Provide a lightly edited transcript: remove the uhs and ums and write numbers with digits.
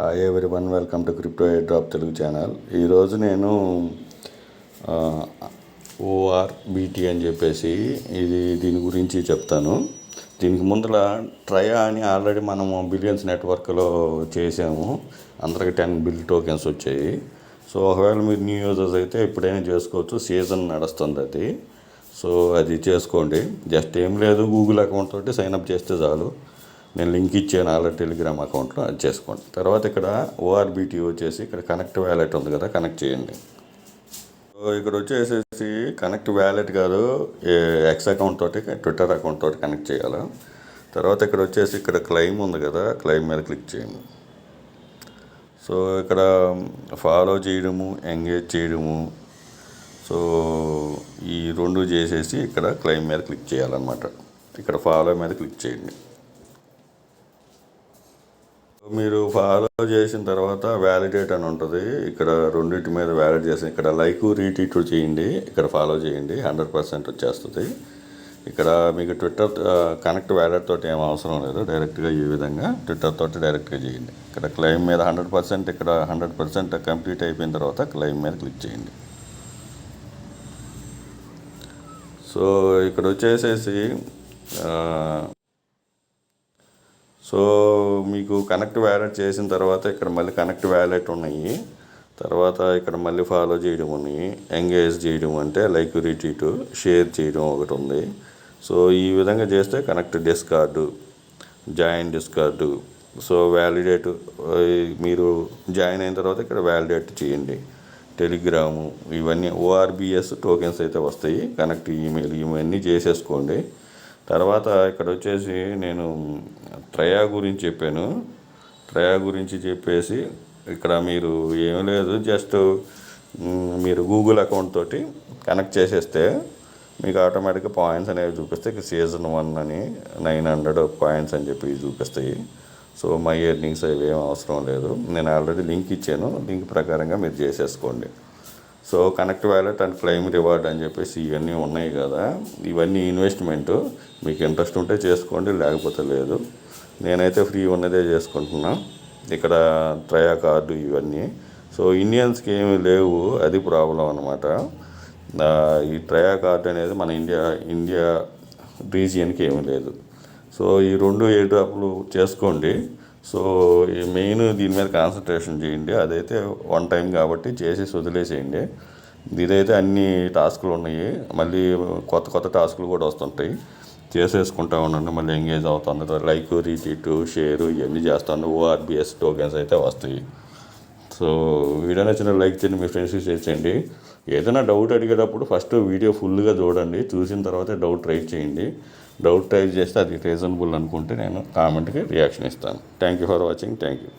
Hi everyone, welcome to crypto air drop Telugu channel. ఈరోజు నేను ఓఆర్బిటి అని చెప్పేసి దీని గురించి చెప్తాను. దీనికి ముందర ట్రయా అని ఆల్రెడీ మనము బిలియన్స్ నెట్వర్క్లో చేసాము. అందరికి 10 బిల్ టోకెన్స్ వచ్చాయి. సో ఒకవేళ మీరు న్యూ యూజర్స్ అయితే ఎప్పుడైనా చేసుకోవచ్చు. సీజన్ నడుస్తుంది అది. సో అది చేసుకోండి. జస్ట్ ఏం లేదు, గూగుల్ అకౌంట్ తోటి సైన్అప్ చేస్తే చాలు. నేను లింక్ ఇచ్చాను ఆల్రెడీ టెలిగ్రామ్ అకౌంట్లో, అది చేసుకోండి. తర్వాత ఇక్కడ ఓఆర్బిటి వచ్చేసి ఇక్కడ కనెక్ట్ వ్యాలెట్ ఉంది కదా, కనెక్ట్ చేయండి. సో ఇక్కడ వచ్చేసేసి కనెక్ట్ వ్యాలెట్ కాదు, ఎక్స్ అకౌంట్ తోటి ట్విట్టర్ అకౌంట్ తోటి కనెక్ట్ చేయాలి. తర్వాత ఇక్కడ వచ్చేసి ఇక్కడ క్లెయిమ్ ఉంది కదా, క్లెయిమ్ మీద క్లిక్ చేయండి. సో ఇక్కడ ఫాలో చేయడము, ఎంగేజ్ చేయడము, సో ఈ రెండు చేసేసి ఇక్కడ క్లెయిమ్ మీద క్లిక్ చేయాలన్నమాట. ఇక్కడ ఫాలో మీద క్లిక్ చేయండి. మీరు ఫాలో చేసిన తర్వాత వ్యాలిడేట్ అని ఉంటుంది. ఇక్కడ రెండింటి మీద వ్యాలిడ్ చేసి ఇక్కడ లైక్ రీట్వీట్ చేయండి, ఇక్కడ ఫాలో చేయండి, 100% వచ్చేస్తుంది. ఇక్కడ మీకు ట్విట్టర్ కనెక్ట్ వ్యాలెట్ తోటి ఏం అవసరం లేదు, డైరెక్ట్గా ఈ విధంగా ట్విట్టర్ తోటి డైరెక్ట్గా చేయండి. ఇక్కడ క్లెయిమ్ మీద 100%, ఇక్కడ 100% కంప్లీట్ అయిపోయిన తర్వాత క్లెయిమ్ మీద క్లిక్ చేయండి. సో ఇక్కడ వచ్చేసేసి సో మీకు కనెక్ట్ వ్యాలెట్ చేసిన తర్వాత ఇక్కడ మళ్ళీ కనెక్ట్ వ్యాలెట్ ఉన్నాయి. తర్వాత ఇక్కడ మళ్ళీ ఫాలో చేయడం ఉన్నాయి, ఎంగేజ్ చేయడం అంటే లైక్ రీట్వీట్, షేర్ చేయడం ఒకటి ఉంది. సో ఈ విధంగా చేస్తే కనెక్ట్ డిస్కార్డు, జాయిన్ డిస్కార్డు. సో వ్యాలిడేట్, మీరు జాయిన్ అయిన తర్వాత ఇక్కడ వ్యాలిడేట్ చేయండి. టెలిగ్రాము, ఇవన్నీ ఓఆర్బిఎస్ టోకెన్స్ అయితే వస్తాయి. కనెక్ట్ ఈమెయిల్ ఇవన్నీ చేసేసుకోండి. తర్వాత ఇక్కడ వచ్చేసి నేను ట్రయా గురించి చెప్పాను. ట్రయా గురించి చెప్పేసి ఇక్కడ మీరు ఏం లేదు, జస్ట్ మీరు గూగుల్ అకౌంట్ తోటి కనెక్ట్ చేసేస్తే మీకు ఆటోమేటిక్గా పాయింట్స్ అనేవి చూపిస్తాయి. సీజన్ 1 అని 900 పాయింట్స్ అని చెప్పి చూపిస్తాయి. సో మై ఎర్నింగ్స్ అవి ఏం అవసరం లేదు, నేను ఆల్రెడీ లింక్ ఇచ్చాను. లింక్ ప్రకారంగా మీరు చేసేసుకోండి. So connect wallet and claim reward అని చెప్పేసి ఇవన్నీ ఉన్నాయి కదా, ఇవన్నీ ఇన్వెస్ట్మెంటు. మీకు ఇంట్రెస్ట్ ఉంటే చేసుకోండి, లేకపోతే లేదు. నేనైతే ఫ్రీ ఉన్నదే చేసుకుంటున్నా. ఇక్కడ ట్రయా కార్డు ఇవన్నీ. సో ఇండియన్స్కి ఏమీ లేవు, అది ప్రాబ్లం అనమాట. ఈ ట్రయా కార్డు అనేది మన ఇండియా రీజియన్కి ఏమీ లేదు. సో ఈ రెండు ఎయిర్ డ్రాప్లు చేసుకోండి. సో ఈ మెయిన్ దీని మీద కాన్సన్ట్రేషన్ చేయండి. అదైతే వన్ టైం కాబట్టి చేసేసి వదిలేసేయండి. ఇదైతే అన్ని టాస్కులు ఉన్నాయి, మళ్ళీ కొత్త టాస్కులు కూడా వస్తుంటాయి. చేసేసుకుంటా ఉండండి, మళ్ళీ ఎంగేజ్ అవుతుంది. లైక్ రీట్వీట్, షేరు ఇవన్నీ చేస్తాను. ఓఆర్బిఎస్ టోకెన్స్ అయితే వస్తాయి. సో వీడియో నచ్చిన లైక్ చేయండి, మీ ఫ్రెండ్స్కి షేర్ చేయండి. ఏదైనా డౌట్ అడిగేటప్పుడు ఫస్ట్ వీడియో ఫుల్గా చూడండి, చూసిన తర్వాత డౌట్ రైట్ చేయండి. డౌట్ రైట్ చేస్తే అది రీజనబుల్ అనుకుంటే నేను కామెంట్కి రియాక్షన్ ఇస్తాను. Thank you for watching. Thank you.